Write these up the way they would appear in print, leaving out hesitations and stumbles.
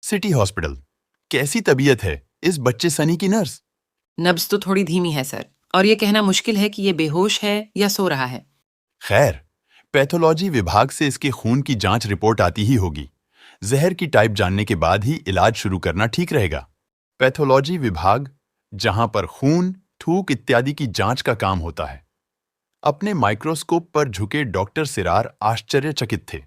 City hospital. कैसी तबीयत है इस बच्चे सनी की नर्स? नब्ज तो थोड़ी धीमी है सर, और ये कहना मुश्किल है कि ये बेहोश है या सो रहा है। खैर, पैथोलॉजी विभाग से इसके खून की जांच रिपोर्ट आती ही होगी। जहर की टाइप जानने के बाद ही इलाज शुरू करना ठीक रहेगा। पैथोलॉजी विभाग, जहां पर खून, थूक इत्यादि की जांच का काम होता है। अपने माइक्रोस्कोप पर झुके डॉक्टर सिरार आश्चर्यचकित थे।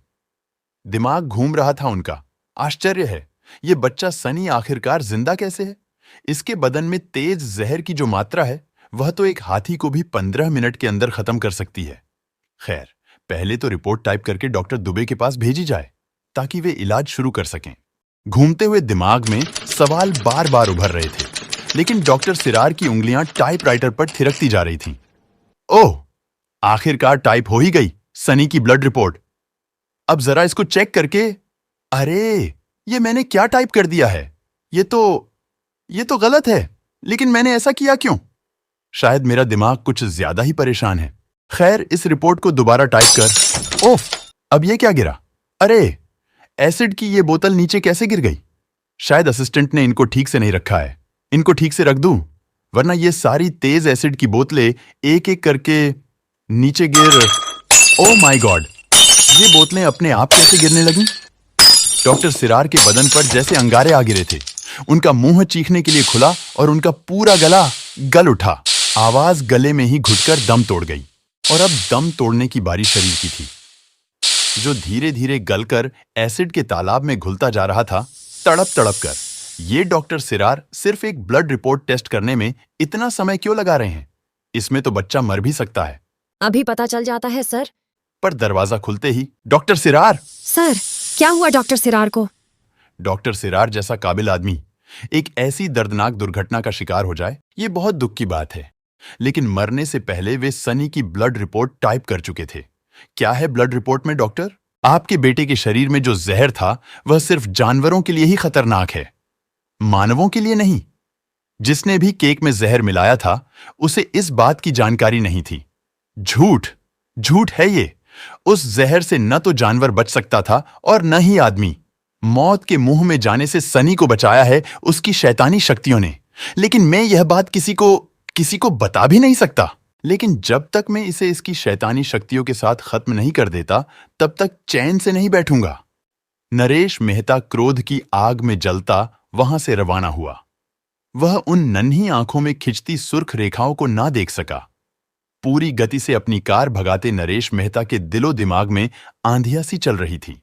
दिमाग घूम रहा था उनका। आश्चर्य है, ये बच्चा सनी आखिरकार जिंदा कैसे है? इसके बदन में तेज जहर की जो मात्रा है, वह तो एक हाथी को भी 15 मिनट के अंदर खत्म कर सकती है। खैर, पहले तो रिपोर्ट टाइप करके डॉक्टर दुबे के पास भेजी जाए, ताकि वे इलाज शुरू कर सकें। घूमते हुए दिमाग में सवाल बार बार उभर रहे थे, लेकिन डॉक्टर सिरार की उंगलियां टाइपराइटर पर थिरकती जा रही थीं। ओह! आखिरकार टाइप हो ही गई सनी की ब्लड रिपोर्ट। अब जरा इसको चेक करके, अरे, ये मैंने क्या टाइप कर दिया है? ये तो गलत है, लेकिन मैंने ऐसा किया क्यों? शायद मेरा दिमाग कुछ ज्यादा ही परेशान है। खैर, इस रिपोर्ट को दोबारा टाइप कर। ओफ! अब ये क्या गिरा? अरे, एसिड की ये बोतल नीचे कैसे गिर गई? शायद असिस्टेंट ने इनको ठीक से नहीं रखा है। इनको ठीक से रख दूं, वरना ये सारी तेज एसिड की बोतलें एक एक करके नीचे गिर। Oh my God! ये बोतलें अपने आप कैसे गिरने लगीं? डॉक्टर सिरार के बदन पर जैसे अंगारे आ गिरे थे। उनका मुंह चीखने के लिए खुला और उनका पूरा गला गल उठा। आवाज गले में ही घुटकर दम तोड़ गई। और अब दम तोड़ने की बारी शरीर की थी, जो धीरे धीरे गलकर एसिड के तालाब में घुलता जा रहा था, तड़प तड़प कर। ये डॉक्टर सिरार सिर्फ एक ब्लड रिपोर्ट टेस्ट करने में इतना समय क्यों लगा रहे हैं? इसमें तो बच्चा मर भी सकता है। अभी पता चल जाता है सर। पर दरवाजा खुलते ही डॉक्टर सिरार! सर, क्या हुआ डॉक्टर सिरार को? डॉक्टर सिरार जैसा काबिल आदमी एक ऐसी दर्दनाक दुर्घटना का शिकार हो जाए, ये बहुत दुख की बात है। लेकिन मरने से पहले वे सनी की ब्लड रिपोर्ट टाइप कर चुके थे। क्या है ब्लड रिपोर्ट में डॉक्टर? आपके बेटे के शरीर में जो जहर था, वह सिर्फ जानवरों के लिए ही खतरनाक है, मानवों के लिए नहीं। जिसने भी केक में जहर मिलाया था, उसे इस बात की जानकारी नहीं थी। झूठ, झूठ है ये। उस जहर से न तो जानवर बच सकता था और न ही आदमी। मौत के मुंह में जाने से सनी को बचाया है उसकी शैतानी शक्तियों ने। लेकिन मैं यह बात किसी को बता भी नहीं सकता। लेकिन जब तक मैं इसे इसकी शैतानी शक्तियों के साथ खत्म नहीं कर देता, तब तक चैन से नहीं बैठूंगा। नरेश मेहता क्रोध की आग में जलता वहां से रवाना हुआ। वह उन नन्ही आंखों में खिंचती सुर्ख रेखाओं को ना देख सका। पूरी गति से अपनी कार भगाते नरेश मेहता के दिलो दिमाग में आंधियां सी चल रही थी।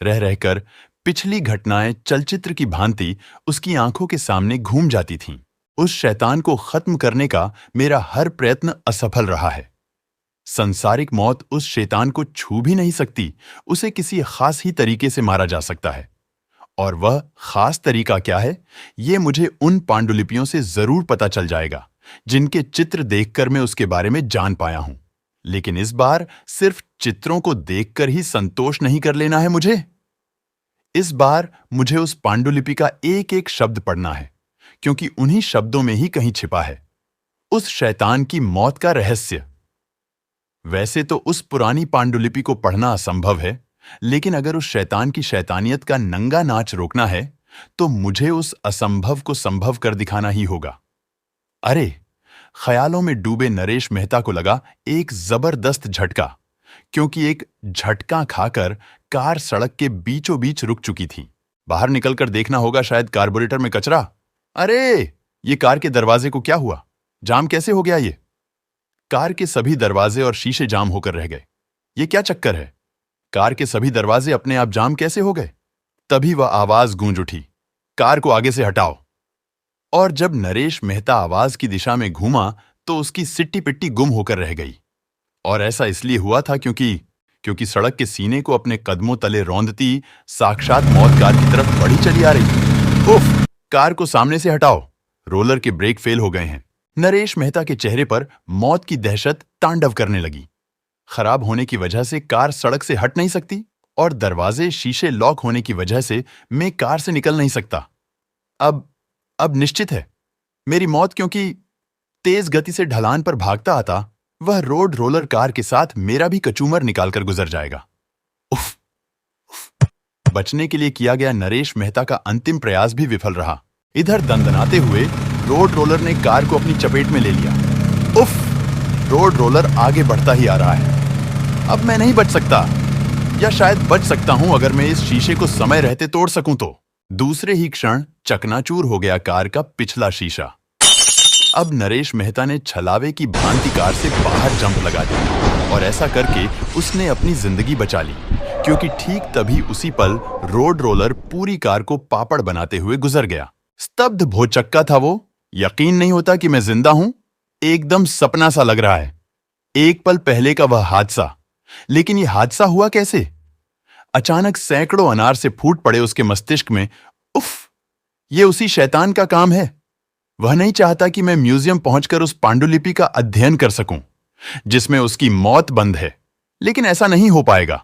रह रहकर पिछली घटनाएं चलचित्र की भांति उसकी आंखों के सामने घूम जाती थीं। उस शैतान को खत्म करने का मेरा हर प्रयत्न असफल रहा है। संसारिक मौत उस शैतान को छू भी नहीं सकती। उसे किसी खास ही तरीके से मारा जा सकता है। और वह खास तरीका क्या है, ये मुझे उन पांडुलिपियों से जरूर पता चल जाएगा, जिनके चित्र देखकर मैं उसके बारे में जान पाया हूं। लेकिन इस बार सिर्फ चित्रों को देखकर ही संतोष नहीं कर लेना है मुझे। इस बार मुझे उस पांडुलिपि का एक एक शब्द पढ़ना है, क्योंकि उन्हीं शब्दों में ही कहीं छिपा है उस शैतान की मौत का रहस्य। वैसे तो उस पुरानी पांडुलिपि को पढ़ना असंभव है, लेकिन अगर उस शैतान की शैतानियत का नंगा नाच रोकना है, तो मुझे उस असंभव को संभव कर दिखाना ही होगा। अरे, ख्यालों में डूबे नरेश मेहता को लगा एक जबरदस्त झटका, क्योंकि एक झटका खाकर कार सड़क के बीचों बीच रुक चुकी थी। बाहर निकलकर देखना होगा, शायद कार्बोरेटर में कचरा। अरे, ये कार के दरवाजे को क्या हुआ? जाम कैसे हो गया ये? कार के सभी दरवाजे और शीशे जाम होकर रह गए। ये क्या चक्कर है? कार के सभी दरवाजे अपने आप जाम कैसे हो गए? तभी वह आवाज गूंज उठी, कार को आगे से हटाओ। और जब नरेश मेहता आवाज की दिशा में घूमा, तो उसकी सिट्टी पिट्टी गुम होकर रह गई। और ऐसा इसलिए हुआ था क्योंकि सड़क के सीने को अपने कदमों तले रौंदती साक्षात मौत कार की तरफ बढ़ी चली आ रही थी। उफ! कार को सामने से हटाओ, रोलर के ब्रेक फेल हो गए हैं। नरेश मेहता के चेहरे पर मौत की दहशत तांडव करने लगी। खराब होने की वजह से कार सड़क से हट नहीं सकती, और दरवाजे शीशे लॉक होने की वजह से मैं कार से निकल नहीं सकता। अब निश्चित है मेरी मौत, क्योंकि तेज गति से ढलान पर भागता आता वह रोड रोलर कार के साथ मेरा भी कचूमर निकालकर गुजर जाएगा। उफ! बचने के लिए किया गया नरेश मेहता का अंतिम प्रयास भी विफल रहा। इधर दंदनाते हुए रोड रोलर ने कार को अपनी चपेट में ले लिया। उफ! रोड रोलर आगे बढ़ता ही आ रहा है। अब मैं नहीं बच सकता, या शायद बच सकता हूं अगर मैं इस शीशे को समय रहते तोड़ सकूं तो। दूसरे ही क्षण चकनाचूर हो गया कार का पिछला शीशा। अब नरेश मेहता ने छलावे की भांति कार से बाहर जंप लगा दिया और ऐसा करके उसने अपनी जिंदगी बचा ली, क्योंकि ठीक तभी उसी पल रोड रोलर पूरी कार को पापड़ बनाते हुए गुजर गया। स्तब्ध भौचक्का था वो। यकीन नहीं होता कि मैं जिंदा हूं। एकदम सपना सा लग रहा है। एक पल पहले का वह हादसा, लेकिन यह हादसा हुआ कैसे? अचानक सैकड़ों अनार से फूट पड़े उसके मस्तिष्क में। उफ! ये उसी शैतान का काम है। वह नहीं चाहता कि मैं म्यूजियम पहुंचकर उस पांडुलिपि का अध्ययन कर सकूं, जिसमें उसकी मौत बंद है। लेकिन ऐसा नहीं हो पाएगा।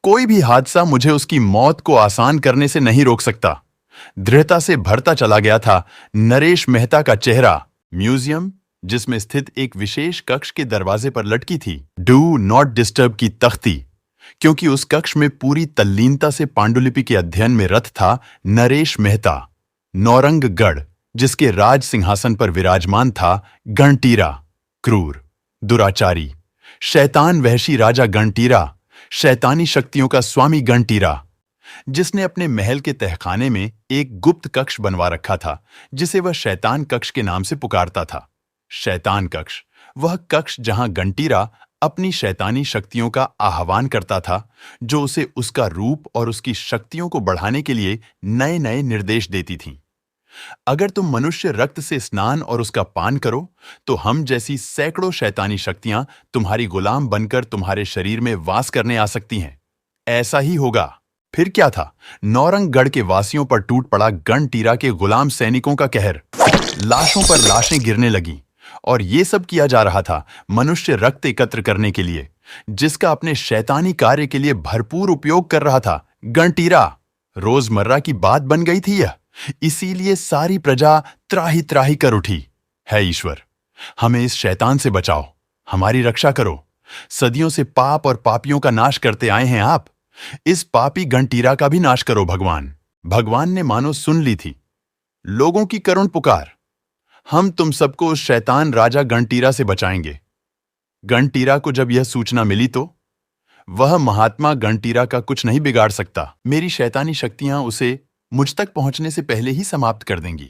कोई भी हादसा मुझे उसकी मौत को आसान करने से नहीं रोक सकता। दृढ़ता से भरता चला गया था नरेश मेहता का चेहरा। म्यूजियम, जिसमें स्थित एक विशेष कक्ष के दरवाजे पर लटकी थी डू नॉट डिस्टर्ब की तख्ती, क्योंकि उस कक्ष में पूरी तल्लीनता से पांडुलिपि के अध्ययन में रत था नरेश मेहता। नौरंगगढ़, जिसके राज सिंहासन पर विराजमान था गणटीरा, क्रूर, दुराचारी, शैतान वहशी राजा गणटीरा, शैतानी शक्तियों का स्वामी गणटीरा, जिसने अपने महल के तहखाने में एक गुप्त कक्ष बनवा रखा था, जिसे वह शैतान कक्ष के नाम से पुकारता था। शैतान कक्ष, वह कक्ष जहां गणटीरा अपनी शैतानी शक्तियों का आह्वान करता था, जो उसे उसका रूप और उसकी शक्तियों को बढ़ाने के लिए नए नए निर्देश देती थीं। अगर तुम मनुष्य रक्त से स्नान और उसका पान करो, तो हम जैसी सैकड़ों शैतानी शक्तियां तुम्हारी गुलाम बनकर तुम्हारे शरीर में वास करने आ सकती हैं। ऐसा ही होगा। फिर क्या था? नौरंगगढ़ के वासियों पर टूट पड़ा गणटीरा के गुलाम सैनिकों का कहर। लाशों पर लाशें गिरने लगी, और ये सब किया जा रहा था मनुष्य रक्त एकत्र करने के लिए, जिसका अपने शैतानी कार्य के लिए भरपूर उपयोग कर रहा था गणटीरा। रोजमर्रा की बात बन गई थी यह। इसीलिए सारी प्रजा त्राही त्राही कर उठी। है ईश्वर, हमें इस शैतान से बचाओ, हमारी रक्षा करो। सदियों से पाप और पापियों का नाश करते आए हैं आप। इस पापी गणटीरा का भी नाश करो भगवान। भगवान ने मानो सुन ली थी लोगों की करुण पुकार। हम तुम सबको उस शैतान राजा गणटीरा से बचाएंगे। गणटीरा को जब यह सूचना मिली तो वह महात्मा गणटीरा का कुछ नहीं बिगाड़ सकता। मेरी शैतानी शक्तियां उसे मुझ तक पहुंचने से पहले ही समाप्त कर देंगी।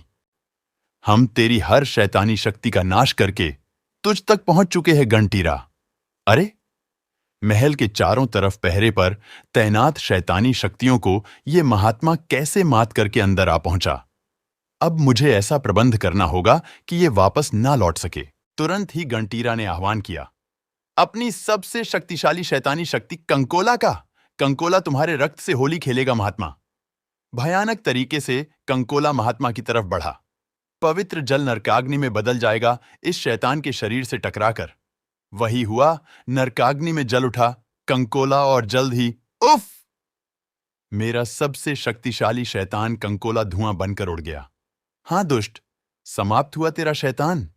हम तेरी हर शैतानी शक्ति का नाश करके तुझ तक पहुंच चुके हैं गणटीरा। अरे, महल के चारों तरफ पहरे पर तैनात शैतानी शक्तियों को यह महात्मा कैसे मात करके अंदर आ पहुंचा? अब मुझे ऐसा प्रबंध करना होगा कि ये वापस ना लौट सके। तुरंत ही गणटीरा ने आह्वान किया, अपनी सबसे शक्तिशाली शैतानी शक्ति कंकोला का। कंकोला तुम्हारे रक्त से होली खेलेगा महात्मा। भयानक तरीके से कंकोला महात्मा की तरफ बढ़ा। पवित्र जल नरकाग्नि में बदल जाएगा इस शैतान के शरीर से टकराकर। वही हुआ, नरकाग्नि में जल उठा कंकोला, और जल्द ही उफ! मेरा सबसे शक्तिशाली शैतान कंकोला धुआं बनकर उड़ गया। हाँ दुष्ट, समाप्त हुआ तेरा शैतान।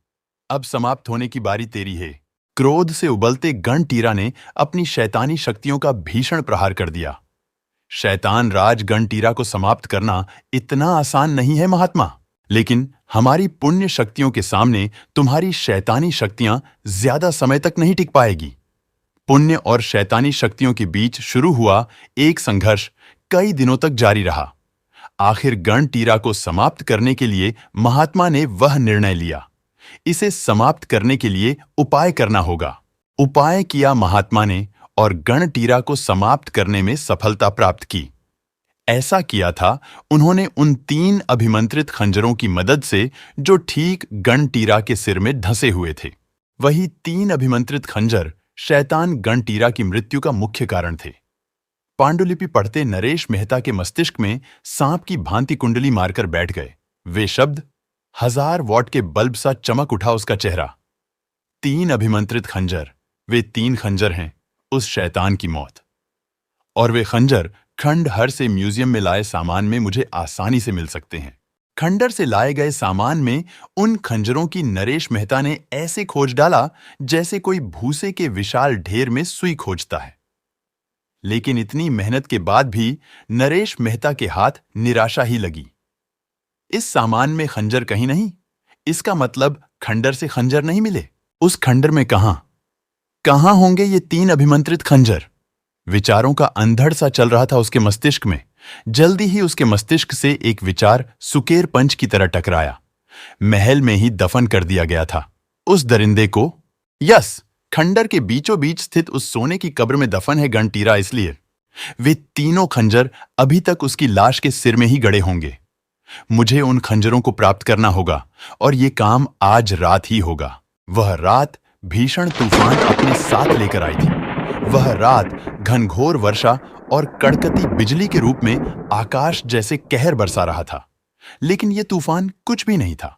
अब समाप्त होने की बारी तेरी है। क्रोध से उबलते गणटीरा ने अपनी शैतानी शक्तियों का भीषण प्रहार कर दिया। शैतान राज गणटीरा को समाप्त करना इतना आसान नहीं है महात्मा, लेकिन हमारी पुण्य शक्तियों के सामने तुम्हारी शैतानी शक्तियां ज्यादा समय तक नहीं टिक पाएगी। पुण्य और शैतानी शक्तियों के बीच शुरू हुआ एक संघर्ष कई दिनों तक जारी रहा। आखिर गणटीरा को समाप्त करने के लिए महात्मा ने वह निर्णय लिया, इसे समाप्त करने के लिए उपाय करना होगा। उपाय किया महात्मा ने और गणटीरा को समाप्त करने में सफलता प्राप्त की। ऐसा किया था उन्होंने उन 3 अभिमंत्रित खंजरों की मदद से जो ठीक गणटीरा के सिर में धंसे हुए थे। वही 3 अभिमंत्रित खंजर शैतान गणटीरा की मृत्यु का मुख्य कारण थे। पांडुलिपि पढ़ते नरेश मेहता के मस्तिष्क में सांप की भांति कुंडली मारकर बैठ गए वे शब्द। 1000 वॉट के बल्ब सा चमक उठा उसका चेहरा। 3 अभिमंत्रित खंजर, वे 3 खंजर हैं उस शैतान की मौत। और वे खंजर खंडहर से म्यूजियम में लाए सामान में मुझे आसानी से मिल सकते हैं। खंडहर से लाए गए सामान में उन खंजरों की नरेश मेहता ने ऐसे खोज डाला जैसे कोई भूसे के विशाल ढेर में सुई खोजता है। लेकिन इतनी मेहनत के बाद भी नरेश मेहता के हाथ निराशा ही लगी। इस सामान में खंजर कहीं नहीं, इसका मतलब खंडर से खंजर नहीं मिले। उस खंडर में कहां होंगे ये 3 अभिमंत्रित खंजर? विचारों का अंधड़ सा चल रहा था उसके मस्तिष्क में। जल्दी ही उसके मस्तिष्क से एक विचार सुकेर पंच की तरह टकराया। महल में ही दफन कर दिया गया था उस दरिंदे को। यस, खंडर के बीचों बीच स्थित उस सोने की कब्र में दफन है गणटीरा, इसलिए वे तीनों खंजर अभी तक उसकी लाश के सिर में ही गड़े होंगे। मुझे उन खंजरों को प्राप्त करना होगा और ये काम आज रात ही होगा। वह रात भीषण तूफान अपने साथ लेकर आई थी। वह रात घनघोर वर्षा और कड़कती बिजली के रूप में आकाश जैसे कहर बरसा रहा था, लेकिन यह तूफान कुछ भी नहीं था।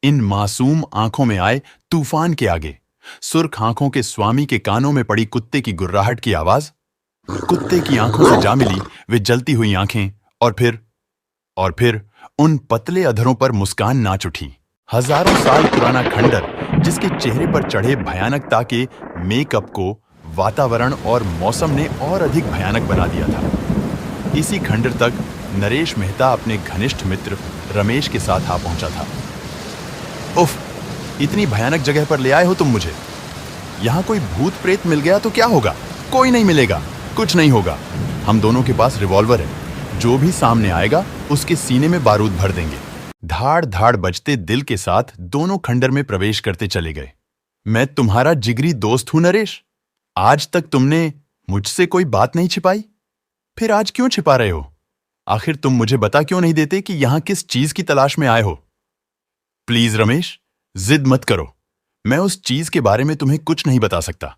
इन मासूम आंखों में आए तूफान के आगे सुर्ख आंखों के स्वामी के कानों में पड़ी कुत्ते की गुर्राहट की आवाज। कुत्ते की आंखों से जा मिली वे जलती हुई आंखें, और फिर उन पतले अधरों पर मुस्कान नाच उठी। हजारों साल पुराना खंडर जिसके चेहरे पर चढ़े भयानकता के मेकअप को वातावरण और मौसम ने और अधिक भयानक बना दिया था। इसी खंडर तक नरेश मेहता अपने घनिष्ठ मित्र रमेश के साथ आ पहुंचा था। उफ, इतनी भयानक जगह पर ले आए हो तुम मुझे। यहां कोई भूत प्रेत मिल गया तो क्या होगा? कोई नहीं मिलेगा, कुछ नहीं होगा। हम दोनों के पास रिवॉल्वर है, जो भी सामने आएगा उसके सीने में बारूद भर देंगे। धाड़ धाड़ बजते दिल के साथ दोनों खंडर में प्रवेश करते चले गए। मैं तुम्हारा जिगरी दोस्त हूं नरेश। आज तक तुमने मुझसे कोई बात नहीं छिपाई, फिर आज क्यों छिपा रहे हो? आखिर तुम मुझे बता क्यों नहीं देते कि यहां किस चीज की तलाश में आए हो? प्लीज रमेश, जिद मत करो। मैं उस चीज के बारे में तुम्हें कुछ नहीं बता सकता।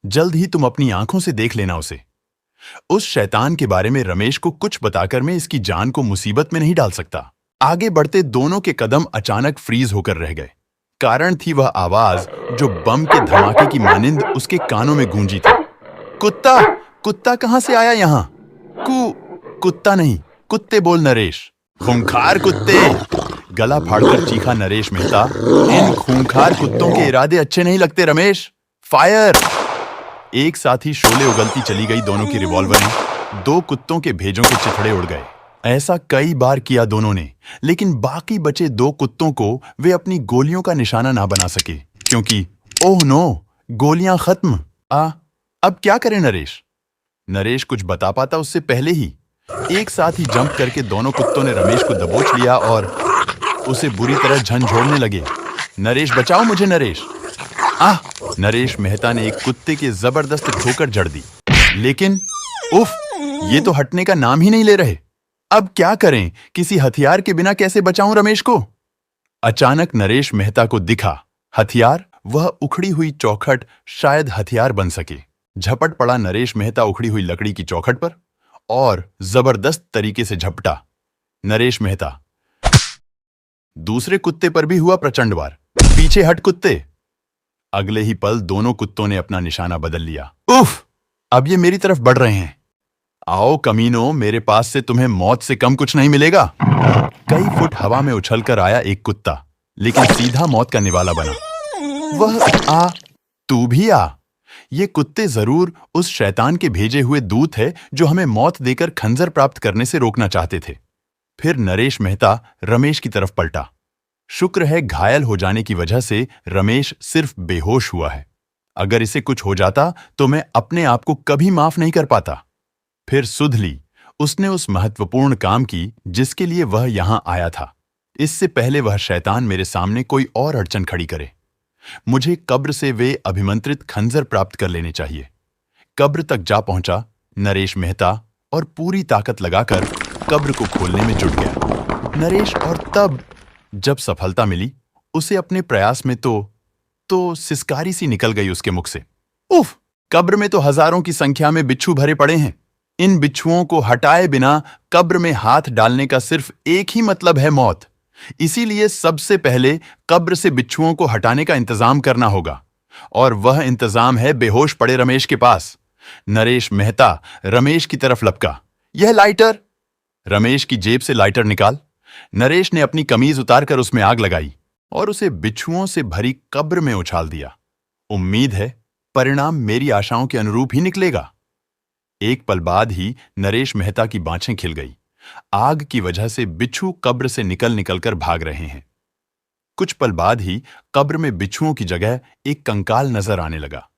जल्द ही तुम अपनी आंखों से देख लेना उसे। उस शैतान के बारे में रमेश को कुछ बताकर मैं इसकी जान को मुसीबत में नहीं डाल सकता। आगे बढ़ते दोनों के कदम अचानक फ्रीज होकर रह गए। कारण थी वह आवाज जो बम के धमाके की मानिंद उसके कानों में गूंजी थी। कुत्ता, कुत्ता कहां से आया यहां? कुत्ता नहीं, कुत्ते बोल नरेश। खूंखार कुत्ते! गला फाड़कर चीखा नरेश मेहता। इन खूंखार कुत्तों के इरादे अच्छे नहीं लगते रमेश। फायर! एक साथ ही शोले उगलती चली गई दोनों की रिवॉल्वरें। 2 कुत्तों के भेजों के चिथड़े उड़ गए। ऐसा कई बार किया दोनों ने, लेकिन बाकी बचे 2 कुत्तों को वे अपनी गोलियों का निशाना ना बना सके, क्योंकि ओह नो, गोलियां खत्म। अब क्या करें नरेश? नरेश कुछ बता पाता उससे पहले ही एक साथ ही जंप करके दोनों कुत्तों ने रमेश को दबोच लिया और उसे बुरी तरह झंझोड़ने लगे। नरेश, बचाओ मुझे नरेश! नरेश मेहता ने एक कुत्ते के जबरदस्त ठोकर जड़ दी, लेकिन उफ, ये तो हटने का नाम ही नहीं ले रहे। अब क्या करें? किसी हथियार के बिना कैसे बचाऊं रमेश को? अचानक नरेश मेहता को दिखा हथियार। वह उखड़ी हुई चौखट शायद हथियार बन सके। झपट पड़ा नरेश मेहता उखड़ी हुई लकड़ी की चौखट पर और जबरदस्त तरीके से झपटा। नरेश मेहता। दूसरे कुत्ते पर भी हुआ प्रचंड वार। पीछे हट कुत्ते! अगले ही पल दोनों कुत्तों ने अपना निशाना बदल लिया। उफ! अब ये मेरी तरफ बढ़ रहे हैं। आओ कमीनों, मेरे पास से तुम्हें मौत से कम कुछ नहीं मिलेगा। कई फुट हवा में उछलकर आया एक कुत्ता, लेकिन सीधा मौत का निवाला बना। वह तू भी आ। ये कुत्ते जरूर उस शैतान के भेजे हुए दूत है जो हमें मौत देकर खंजर प्राप्त करने से रोकना चाहते थे। फिर नरेश मेहता रमेश की तरफ पलटा। शुक्र है घायल हो जाने की वजह से रमेश सिर्फ बेहोश हुआ है। अगर इसे कुछ हो जाता तो मैं अपने आप को कभी माफ नहीं कर पाता। फिर सुध ली उसने उस महत्वपूर्ण काम की जिसके लिए वह यहां आया था। इससे पहले वह शैतान मेरे सामने कोई और अड़चन खड़ी करे। मुझे कब्र से वे अभिमंत्रित खंजर प्राप्त कर लेने चाहिए। कब्र तक जा पहुंचा नरेश मेहता और पूरी ताकत लगाकर कब्र को खोलने में जुट गया नरेश। और तब जब सफलता मिली उसे अपने प्रयास में तो सिसकारी सी निकल गई उसके मुख से। उफ! कब्र में तो हजारों की संख्या में बिच्छू भरे पड़े हैं। इन बिच्छुओं को हटाए बिना कब्र में हाथ डालने का सिर्फ एक ही मतलब है, मौत। इसीलिए सबसे पहले कब्र से बिच्छुओं को हटाने का इंतजाम करना होगा, और वह इंतजाम है बेहोश पड़े रमेश के पास। नरेश मेहता रमेश की तरफ लपका। यह लाइटर! रमेश की जेब से लाइटर निकाल। नरेश ने अपनी कमीज उतारकर उसमें आग लगाई और उसे बिच्छुओं से भरी कब्र में उछाल दिया। उम्मीद है परिणाम मेरी आशाओं के अनुरूप ही निकलेगा। एक पल बाद ही नरेश मेहता की बाँछें खिल गई। आग की वजह से बिच्छू कब्र से निकल निकल कर भाग रहे हैं। कुछ पल बाद ही कब्र में बिच्छुओं की जगह एक कंकाल नजर आने लगा।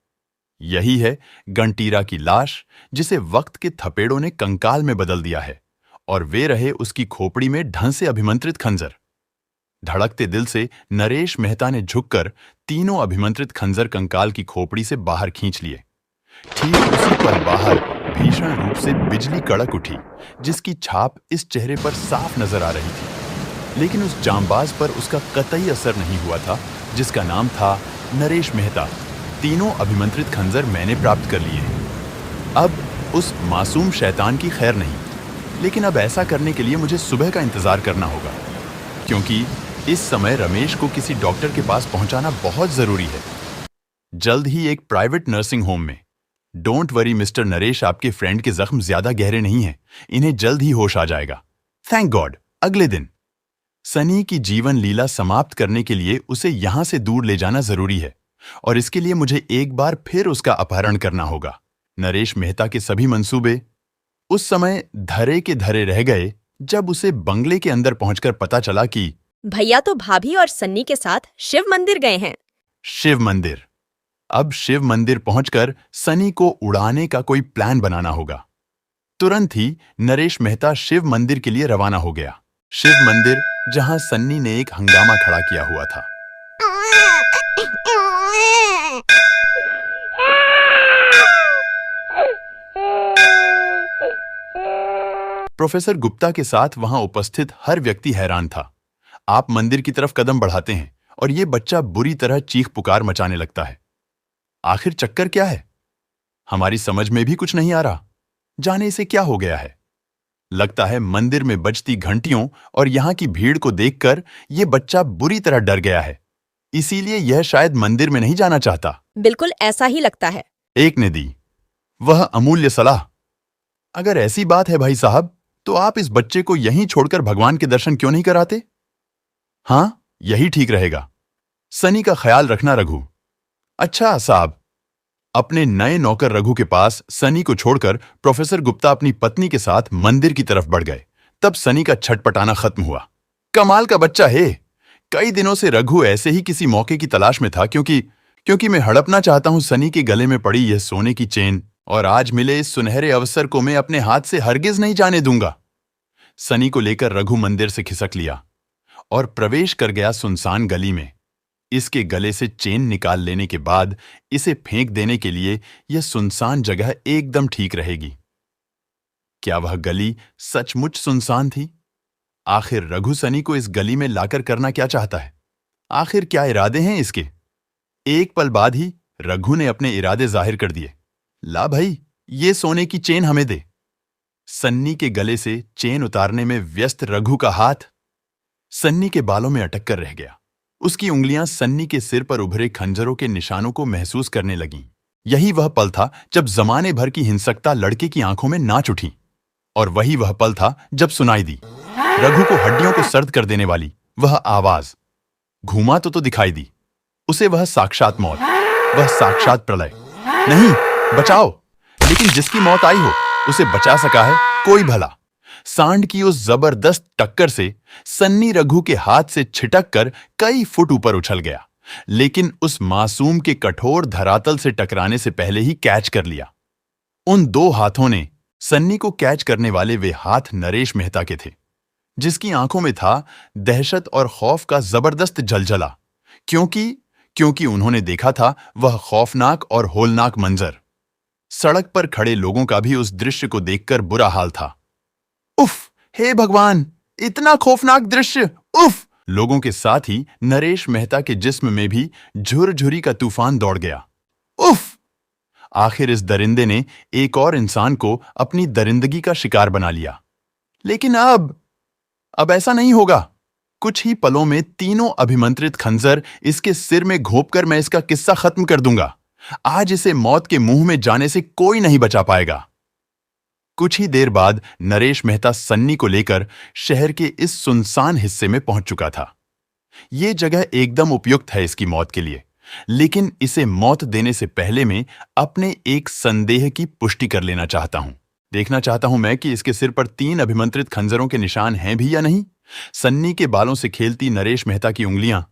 यही है गंटीरा की लाश, जिसे वक्त के थपेड़ों ने कंकाल में बदल दिया है, और वे रहे उसकी खोपड़ी में ढंग से अभिमंत्रित खंजर। धड़कते दिल से नरेश मेहता ने झुककर तीनों अभिमंत्रित खंजर कंकाल की खोपड़ी से बाहर खींच लिए। ठीक उसी पल बाहर भीषण रूप से बिजली कड़क उठी, जिसकी छाप इस चेहरे पर साफ नजर आ रही थी। लेकिन उस जांबाज पर उसका कतई असर नहीं हुआ था, जिसका नाम था नरेश मेहता। तीनों अभिमंत्रित खंजर मैंने प्राप्त कर लिए हैं। अब उस मासूम शैतान की खैर नहीं, लेकिन अब ऐसा करने के लिए मुझे सुबह का इंतजार करना होगा, क्योंकि इस समय रमेश को किसी डॉक्टर के पास पहुंचाना बहुत जरूरी है। जल्द ही एक प्राइवेट नर्सिंग होम में। डोंट वरी मिस्टर नरेश, आपके फ्रेंड के जख्म ज्यादा गहरे नहीं हैं, इन्हें जल्द ही होश आ जाएगा। Thank God. अगले दिन सनी की जीवन लीला समाप्त करने के लिए उसे यहां से दूर ले जाना जरूरी है, और इसके लिए मुझे एक बार फिर उसका अपहरण करना होगा। नरेश मेहता के सभी मंसूबे उस समय धरे के धरे रह गए जब उसे बंगले के अंदर पहुंचकर पता चला कि भैया तो भाभी और सन्नी के साथ शिव मंदिर गए हैं। शिव मंदिर। अब शिव मंदिर पहुंचकर सनी को उड़ाने का कोई प्लान बनाना होगा। तुरंत ही नरेश मेहता शिव मंदिर के लिए रवाना हो गया। शिव मंदिर, जहां सन्नी ने एक हंगामा खड़ा किया हुआ था। प्रोफेसर गुप्ता के साथ वहां उपस्थित हर व्यक्ति हैरान था। आप मंदिर की तरफ कदम बढ़ाते हैं और ये बच्चा बुरी तरह चीख पुकार मचाने लगता है। आखिर चक्कर क्या है? हमारी समझ में भी कुछ नहीं आ रहा। जाने इसे क्या हो गया है। लगता है मंदिर में बजती घंटियों और यहां की भीड़ को देखकर यह बच्चा बुरी तरह डर गया है, इसीलिए यह शायद मंदिर में नहीं जाना चाहता। बिल्कुल ऐसा ही लगता है। एक ने दी वह अमूल्य सलाह। अगर ऐसी बात है भाई साहब, तो आप इस बच्चे को यहीं छोड़कर भगवान के दर्शन क्यों नहीं कराते? हां, यही ठीक रहेगा। सनी का ख्याल रखना रघु। अच्छा साहब। अपने नए नौकर रघु के पास सनी को छोड़कर प्रोफेसर गुप्ता अपनी पत्नी के साथ मंदिर की तरफ बढ़ गए। तब सनी का छटपटाना खत्म हुआ। कमाल का बच्चा है। कई दिनों से रघु ऐसे ही किसी मौके की तलाश में था, क्योंकि मैं हड़पना चाहता हूं सनी के गले में पड़ी यह सोने की चेन, और आज मिले इस सुनहरे अवसर को मैं अपने हाथ से हरगिज नहीं जाने दूंगा। सनी को लेकर रघु मंदिर से खिसक लिया और प्रवेश कर गया सुनसान गली में। इसके गले से चेन निकाल लेने के बाद इसे फेंक देने के लिए यह सुनसान जगह एकदम ठीक रहेगी। क्या वह गली सचमुच सुनसान थी? आखिर रघु सनी को इस गली में लाकर करना क्या चाहता है? आखिर क्या इरादे हैं इसके? एक पल बाद ही रघु ने अपने इरादे जाहिर कर दिए। ला भाई, ये सोने की चेन हमें दे। सन्नी के गले से चेन उतारने में व्यस्त रघु का हाथ सन्नी के बालों में अटक कर रह गया। उसकी उंगलियां सन्नी के सिर पर उभरे खंजरों के निशानों को महसूस करने लगीं। यही वह पल था जब जमाने भर की हिंसकता लड़के की आंखों में नाच उठी, और वही वह पल था जब सुनाई दी रघु को हड्डियों को सर्द कर देने वाली वह आवाज। घूमा तो दिखाई दी उसे वह साक्षात मौत, वह साक्षात प्रलय। नहीं, बचाओ। लेकिन जिसकी मौत आई हो उसे बचा सका है कोई भला? सांड की उस जबरदस्त टक्कर से सन्नी रघु के हाथ से छिटक कर कई फुट ऊपर उछल गया, लेकिन उस मासूम के कठोर धरातल से टकराने से पहले ही कैच कर लिया। उन दो हाथों ने सन्नी को कैच करने वाले वे हाथ नरेश मेहता के थे, जिसकी आंखों में था दहशत और खौफ का जबरदस्त जलजला, क्योंकि उन्होंने देखा था वह खौफनाक और होलनाक मंजर। सड़क पर खड़े लोगों का भी उस दृश्य को देखकर बुरा हाल था। उफ, हे भगवान, इतना खौफनाक दृश्य, उफ! लोगों के साथ ही नरेश मेहता के जिस्म में भी झुरझुरी का तूफान दौड़ गया। उफ! आखिर इस दरिंदे ने एक और इंसान को अपनी दरिंदगी का शिकार बना लिया। लेकिन अब ऐसा नहीं होगा। कुछ ही पलों में तीनों अभिमंत्रित खंजर इसके सिर में घोंपकर मैं इसका किस्सा खत्म कर दूंगा। आज इसे मौत के मुंह में जाने से कोई नहीं बचा पाएगा। कुछ ही देर बाद नरेश मेहता सन्नी को लेकर शहर के इस सुनसान हिस्से में पहुंच चुका था। ये जगह एकदम उपयुक्त है इसकी मौत के लिए, लेकिन इसे मौत देने से पहले मैं अपने एक संदेह की पुष्टि कर लेना चाहता हूं। देखना चाहता हूं मैं कि इसके सिर पर 3 अभिमंत्रित खंजरों के निशान हैं भी या नहीं। सन्नी के बालों से खेलती नरेश मेहता की उंगलियां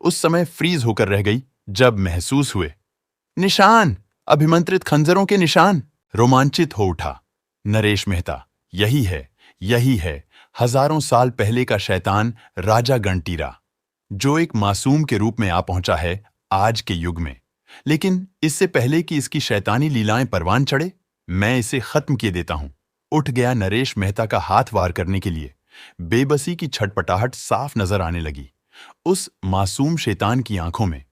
उस समय फ्रीज होकर रह गई जब महसूस हुए निशान, अभिमंत्रित खंजरों के निशान। रोमांचित हो उठा नरेश मेहता। यही है हजारों साल पहले का शैतान राजा गणटीरा, जो एक मासूम के रूप में आ पहुंचा है आज के युग में। लेकिन इससे पहले कि इसकी शैतानी लीलाएं परवान चढ़े, मैं इसे खत्म किए देता हूं। उठ गया नरेश मेहता का हाथ वार करने के लिए। बेबसी की छटपटाहट साफ नजर आने लगी उस मासूम शैतान की आंखों में।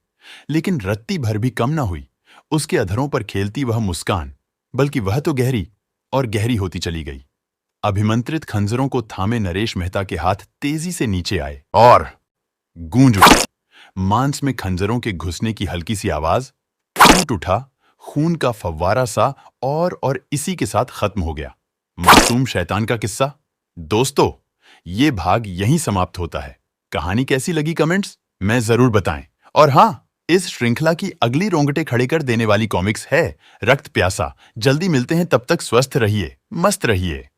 लेकिन रत्ती भर भी कम न हुई उसके अधरों पर खेलती वह मुस्कान, बल्कि वह तो गहरी और गहरी होती चली गई। अभिमंत्रित खंजरों को थामे नरेश मेहता के हाथ तेजी से नीचे आए और गूंज उठी। मांस में खंजरों के घुसने की हल्की सी आवाज, टूट उठा खून का फव्वारा सा और इसी के साथ खत्म हो गया मासूम शैतान का किस्सा। दोस्तों, ये भाग यहीं समाप्त होता है। कहानी कैसी लगी कमेंट्स में जरूर बताएं। और हां, इस श्रृंखला की अगली रोंगटे खड़े कर देने वाली कॉमिक्स है रक्त प्यासा। जल्दी मिलते हैं, तब तक स्वस्थ रहिए, मस्त रहिए।